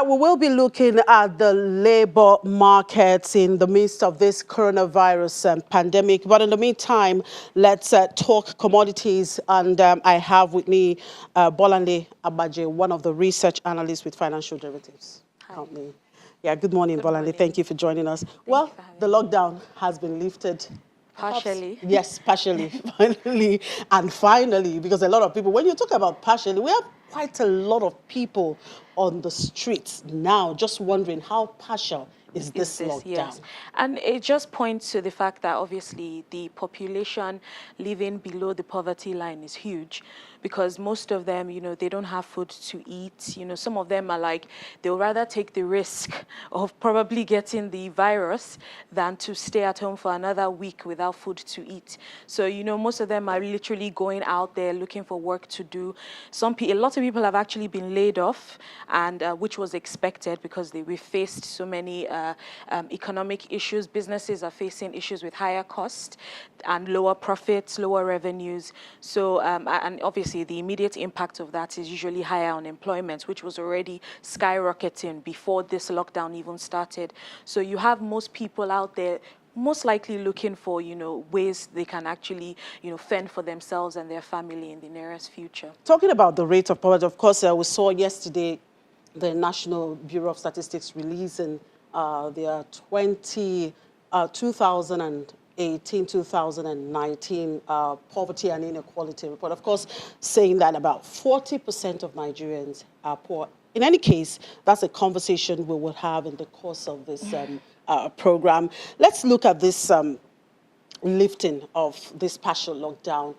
we will be looking at the labor markets in the midst of this coronavirus pandemic. But in the meantime, let's talk commodities. And I have with me Bolanle Abaje, one of the research analysts with Financial Derivatives. Help me. Yeah, good morning, Bolanle. Thank you for joining us. Well, the lockdown has been lifted. Partially. Yes, partially, finally, and finally, because a lot of people, when you talk about partially, we have quite a lot of people on the streets now just wondering how partial is this lockdown. Yes. And it just points to the fact that obviously the population living below the poverty line is huge, because most of them, they don't have food to eat. Some of them are like, they'll rather take the risk of probably getting the virus than to stay at home for another week without food to eat. So, most of them are literally going out there looking for work to do. A lot of people have actually been laid off, and which was expected because we faced so many economic issues. Businesses are facing issues with higher costs and lower profits, lower revenues. So, and obviously the immediate impact of that is usually higher unemployment, which was already skyrocketing before this lockdown even started. So you have most people out there most likely looking for, ways they can actually, fend for themselves and their family in the nearest future. Talking about the rate of poverty, of course, we saw yesterday the National Bureau of Statistics releasing their 2018-2019 poverty and inequality report. Of course, saying that about 40% of Nigerians are poor. In any case, that's a conversation we will have in the course of this program. Let's look at this lifting of this partial lockdown.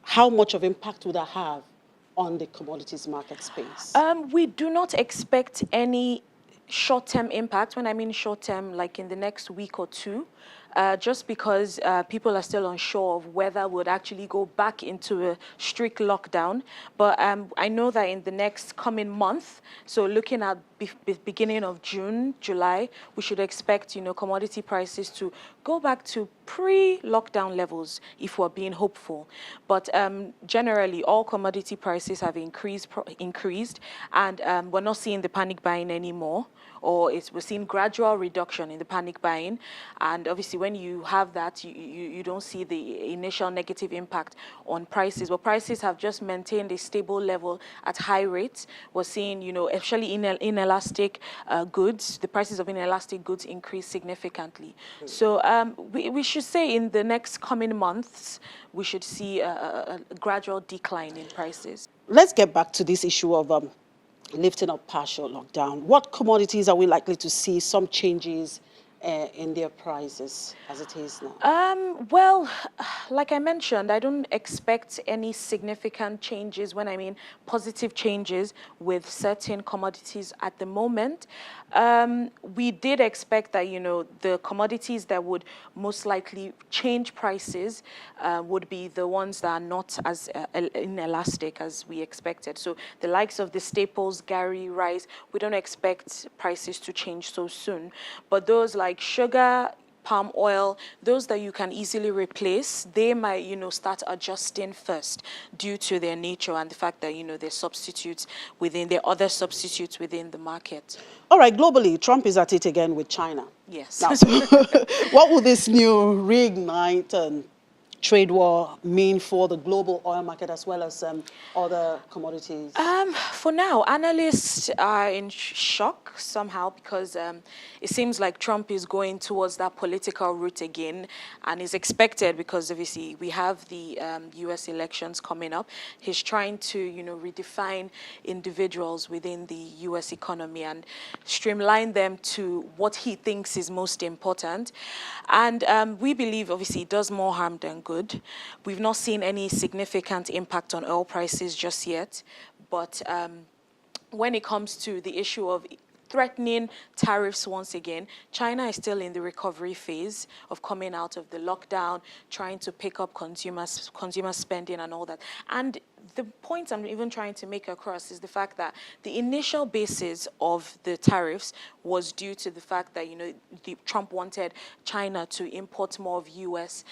How much of impact would that have on the commodities market space? We do not expect any short-term impact. When I mean short-term, like in the next week or two, just because people are still unsure of whether we'll actually go back into a strict lockdown. But I know that in the next coming month, so looking at beginning of June, July, we should expect, commodity prices to go back to pre-lockdown levels if we're being hopeful. But generally, all commodity prices have increased, and we're not seeing the panic buying anymore, or we're seeing gradual reduction in the panic buying. And obviously, when you have that, you don't see the initial negative impact on prices. But prices have just maintained a stable level at high rates. We're seeing, especially inelastic goods, the prices of inelastic goods increase significantly. So we should say in the next coming months, we should see a gradual decline in prices. Let's get back to this issue of lifting up partial lockdown. What commodities are we likely to see some changes in their prices as it is now? Well, like I mentioned, I don't expect any significant changes. When I mean positive changes with certain commodities at the moment. We did expect that, the commodities that would most likely change prices would be the ones that are not as inelastic as we expected. So the likes of the staples, gari, rice, we don't expect prices to change so soon. But those like sugar, palm oil, those that you can easily replace, they might, start adjusting first due to their nature and the fact that, there are other substitutes within the market. All right, globally, Trump is at it again with China. Yes. Now, what will this new reignite trade war mean for the global oil market as well as other commodities? For now, analysts are in shock somehow because it seems like Trump is going towards that political route again, and is expected because obviously we have the U.S. elections coming up. He's trying to, redefine individuals within the U.S. economy and streamline them to what he thinks is most important. And we believe obviously it does more harm than good. We've not seen any significant impact on oil prices just yet, but when it comes to the issue of threatening tariffs once again, China is still in the recovery phase of coming out of the lockdown, trying to pick up consumer spending and all that. And the point I'm even trying to make across is the fact that the initial basis of the tariffs was due to the fact that, Trump wanted China to import more of U.S.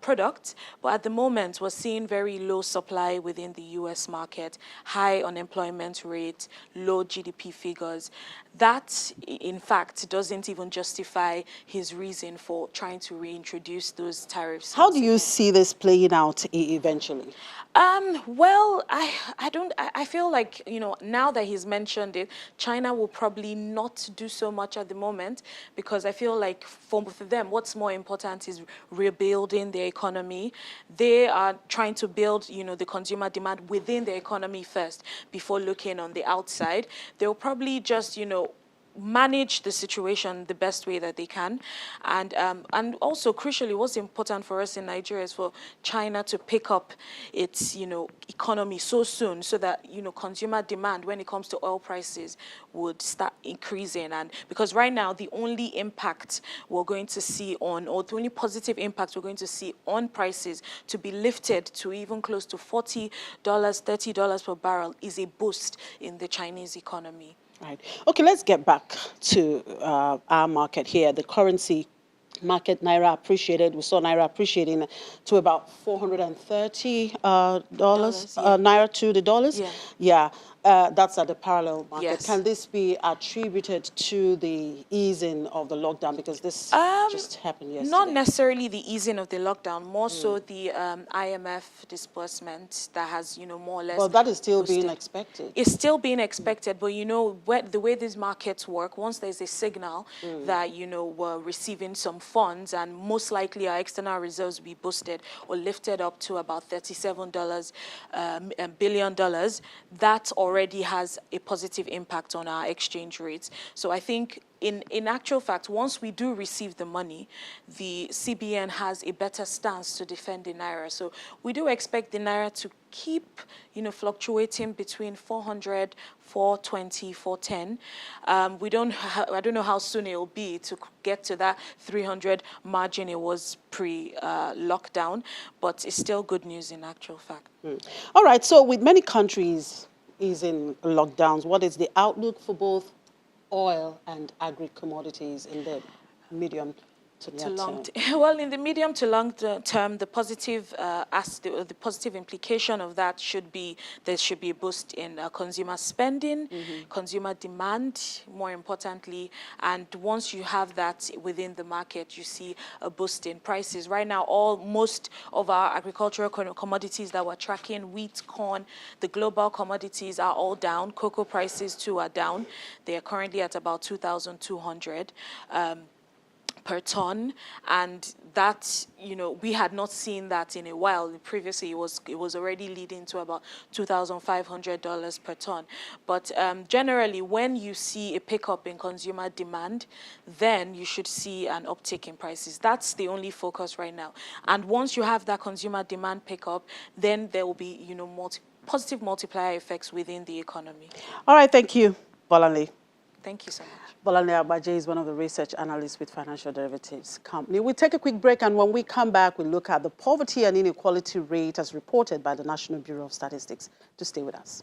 Products. But at the moment, we're seeing very low supply within the U.S. market, high unemployment rate, low GDP figures. That, in fact, doesn't even justify his reason for trying to reintroduce those tariffs. How do you see this playing out eventually? Well, I feel like, now that he's mentioned it, China will probably not do so much at the moment, because I feel like for them, what's more important is rebuilding their economy. They are trying to build, the consumer demand within the economy first before looking on the outside. They'll probably just, manage the situation the best way that they can. And also, crucially, what's important for us in Nigeria is for China to pick up its, economy so soon, so that, consumer demand when it comes to oil prices would start increasing. And because right now, the only impact we're going to see or the only positive impact we're going to see on prices to be lifted to even close to $40, $30 per barrel is a boost in the Chinese economy. Right. Okay, let's get back to our market here. The currency market, Naira appreciated. We saw Naira appreciating to about $430 Yeah. Naira to the dollars. Yeah. Yeah. That's at the parallel market. Yes. Can this be attributed to the easing of the lockdown? Because this just happened yesterday. Not necessarily the easing of the lockdown, more so the IMF disbursement that has, more or less. Well, that is still boosted. being expected. It's still being expected, but the way these markets work, once there's a signal that, we're receiving some funds, and most likely our external reserves will be boosted or lifted up to about $37 billion, that already has a positive impact on our exchange rates. So I think in actual fact, once we do receive the money, the CBN has a better stance to defend the Naira. So we do expect the Naira to keep, fluctuating between 400, 420, 410. I don't know how soon it will be to get to that 300 margin it was pre-lockdown, but it's still good news in actual fact. All right, so with many countries easing lockdowns, what is the outlook for both oil and agri-commodities in the medium to long term? Well, in the medium to long term, the positive the positive implication of that should be there should be a boost in consumer spending, consumer demand, more importantly, and once you have that within the market, you see a boost in prices. Right now, most of our agricultural commodities that we're tracking, wheat, corn, the global commodities are all down. Cocoa prices too are down. They are currently at about 2,200. Per ton, and that, we had not seen that in a while. Previously, it was already leading to about $2,500 per ton. But generally, when you see a pickup in consumer demand, then you should see an uptick in prices. That's the only focus right now. And once you have that consumer demand pickup, then there will be, positive multiplier effects within the economy. All right, thank you, Bolanle. Thank you so much. Bolanle Agbaje is one of the research analysts with Financial Derivatives Company. We'll take a quick break, and when we come back, we'll look at the poverty and inequality rate as reported by the National Bureau of Statistics. To stay with us.